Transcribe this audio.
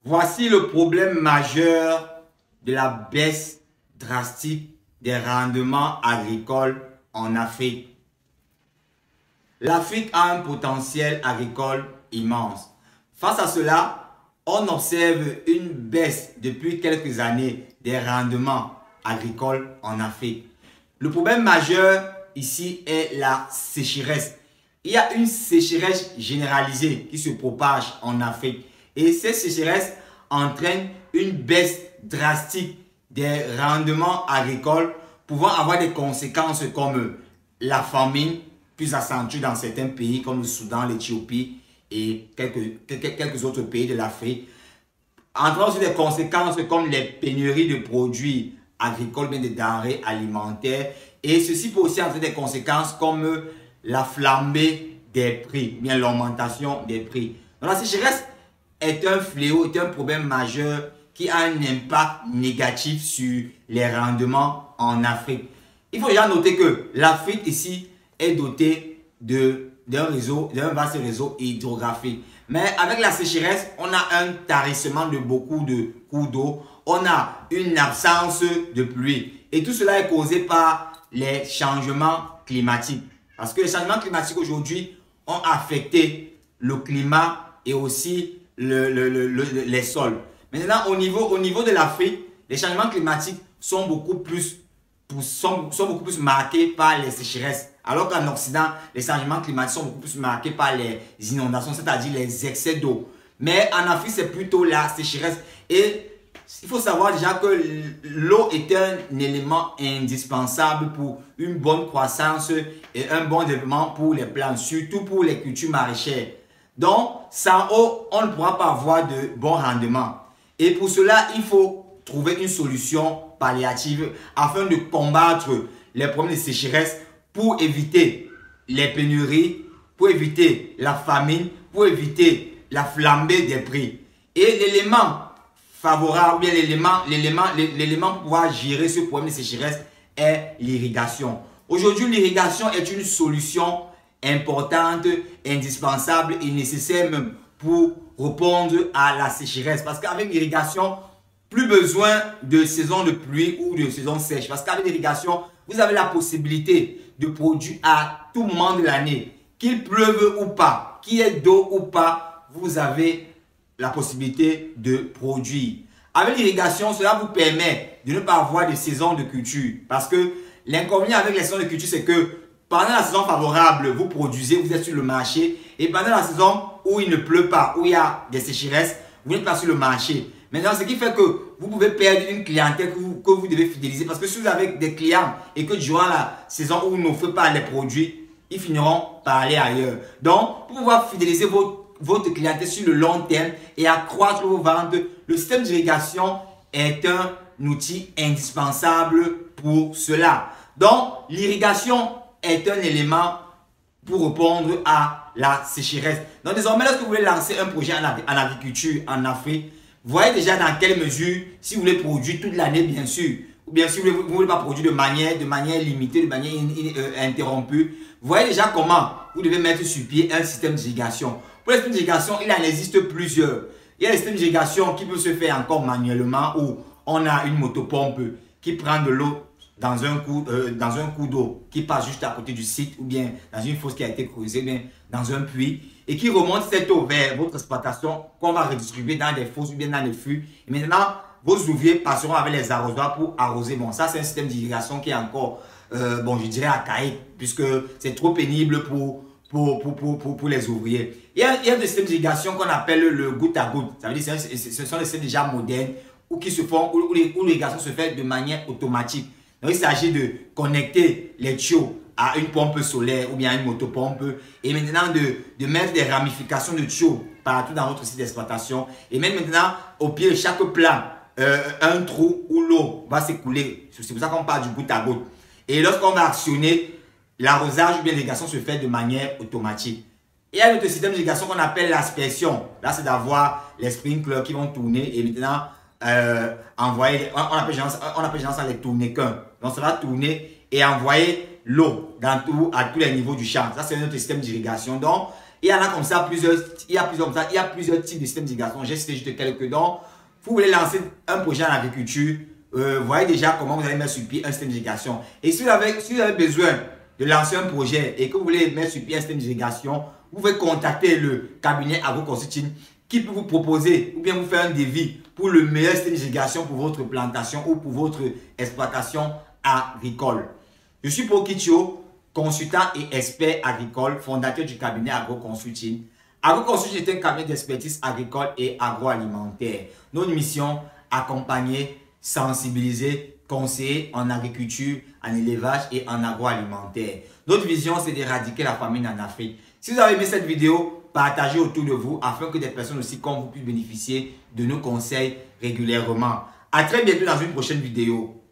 Voici le problème majeur de la baisse drastique des rendements agricoles en Afrique. L'Afrique a un potentiel agricole immense. Face à cela, on observe une baisse depuis quelques années des rendements agricoles en Afrique. Le problème majeur ici est la sécheresse. Il y a une sécheresse généralisée qui se propage en Afrique. Et cette sécheresse entraîne une baisse drastique des rendements agricoles pouvant avoir des conséquences comme la famine, plus accentuée dans certains pays comme le Soudan, l'Éthiopie et quelques autres pays de l'Afrique. Entraînant aussi des conséquences comme les pénuries de produits agricoles, bien des denrées alimentaires. Et ceci peut aussi avoir des conséquences comme la flambée des prix, bien l'augmentation des prix. Donc la sécheresse est un fléau, est un problème majeur qui a un impact négatif sur les rendements en Afrique. Il faut déjà noter que l'Afrique ici est dotée d'un vaste réseau hydrographique. Mais avec la sécheresse, on a un tarissement de beaucoup de cours d'eau, on a une absence de pluie. Et tout cela est causé par les changements climatiques. Parce que les changements climatiques aujourd'hui ont affecté le climat et aussi les sols. Maintenant, au niveau de l'Afrique, les changements climatiques sont beaucoup plus marqués par les sécheresses. Alors qu'en Occident, les changements climatiques sont beaucoup plus marqués par les inondations, c'est-à-dire les excès d'eau. Mais en Afrique, c'est plutôt la sécheresse. Et il faut savoir déjà que l'eau est un élément indispensable pour une bonne croissance et un bon développement pour les plantes, surtout pour les cultures maraîchères. Donc, sans eau, on ne pourra pas avoir de bons rendements. Et pour cela, il faut trouver une solution palliative afin de combattre les problèmes de sécheresse pour éviter les pénuries, pour éviter la famine, pour éviter la flambée des prix. Et l'élément favorable, bien l'élément pour pouvoir gérer ce problème de sécheresse est l'irrigation. Aujourd'hui, l'irrigation est une solution importante, indispensable et nécessaire même pour répondre à la sécheresse. Parce qu'avec l'irrigation, plus besoin de saison de pluie ou de saison sèche. Parce qu'avec l'irrigation, vous avez la possibilité de produire à tout moment de l'année. Qu'il pleuve ou pas, qu'il y ait d'eau ou pas, vous avez la possibilité de produire. Avec l'irrigation, cela vous permet de ne pas avoir de saison de culture. Parce que l'inconvénient avec les saisons de culture, c'est que pendant la saison favorable, vous produisez, vous êtes sur le marché. Et pendant la saison où il ne pleut pas, où il y a des sécheresses, vous n'êtes pas sur le marché. Maintenant, ce qui fait que vous pouvez perdre une clientèle que vous devez fidéliser. Parce que si vous avez des clients et que durant la saison où vous n'offrez pas les produits, ils finiront par aller ailleurs. Donc, pour pouvoir fidéliser votre clientèle sur le long terme et accroître vos ventes, le système d'irrigation est un outil indispensable pour cela. Donc, l'irrigation est un élément pour répondre à la sécheresse. Donc, désormais, lorsque vous voulez lancer un projet en agriculture en Afrique, vous voyez déjà dans quelle mesure, si vous voulez produire toute l'année, bien sûr, ou bien si vous ne voulez pas produire de manière limitée, de manière interrompue, vous voyez déjà comment vous devez mettre sur pied un système d'irrigation. Pour les systèmes d'irrigation, il en existe plusieurs. Il y a des systèmes d'irrigation qui peuvent se faire encore manuellement où on a une motopompe qui prend de l'eau dans un coup d'eau qui passe juste à côté du site ou bien dans une fosse qui a été creusée, bien dans un puits et qui remonte cette eau vers votre exploitation qu'on va redistribuer dans des fosses ou bien dans des fûts. Et maintenant, vos ouvriers passeront avec les arrosoirs pour arroser. Bon, ça c'est un système d'irrigation qui est encore, bon, je dirais archaïque puisque c'est trop pénible pour les ouvriers. Il y a des systèmes d'irrigation qu'on appelle le goutte à goutte. Ça veut dire que ce sont des systèmes déjà modernes où l'irrigation se fait de manière automatique. Donc, il s'agit de connecter les tuyaux à une pompe solaire ou bien à une motopompe et maintenant de mettre des ramifications de tuyaux partout dans votre site d'exploitation et même maintenant au pied de chaque plan un trou où l'eau va s'écouler. C'est pour ça qu'on parle du goutte à goutte. Et lorsqu'on va actionner, l'arrosage ou bien l'irrigation se fait de manière automatique. Et il y a notre système d'irrigation qu'on appelle l'aspersion. Là, c'est d'avoir les sprinklers qui vont tourner et maintenant envoyer, on appelle généralement ça les tourner-quins. Donc ça va tourner et envoyer l'eau à tous les niveaux du champ. Ça c'est notre système d'irrigation. Donc Il y en a comme ça plusieurs, il y a plusieurs types de systèmes d'irrigation. J'ai cité juste quelques-uns. Vous voulez lancer un projet en agriculture, voyez déjà comment vous allez mettre sur pied un système d'irrigation. Et si vous avez besoin de lancer un projet et que vous voulez mettre sur pied un système d'irrigation, vous pouvez contacter le cabinet AgroConsulting qui peut vous proposer ou bien vous faire un devis pour le meilleur système d'irrigation pour votre plantation ou pour votre exploitation agricole. Je suis Pokitio, consultant et expert agricole, fondateur du cabinet AgroConsulting. AgroConsulting est un cabinet d'expertise agricole et agroalimentaire. Notre mission, accompagner, sensibiliser, conseiller en agriculture, en élevage et en agroalimentaire. Notre vision, c'est d'éradiquer la famine en Afrique. Si vous avez aimé cette vidéo, partagez autour de vous afin que des personnes aussi comme vous puissent bénéficier de nos conseils régulièrement. À très bientôt dans une prochaine vidéo.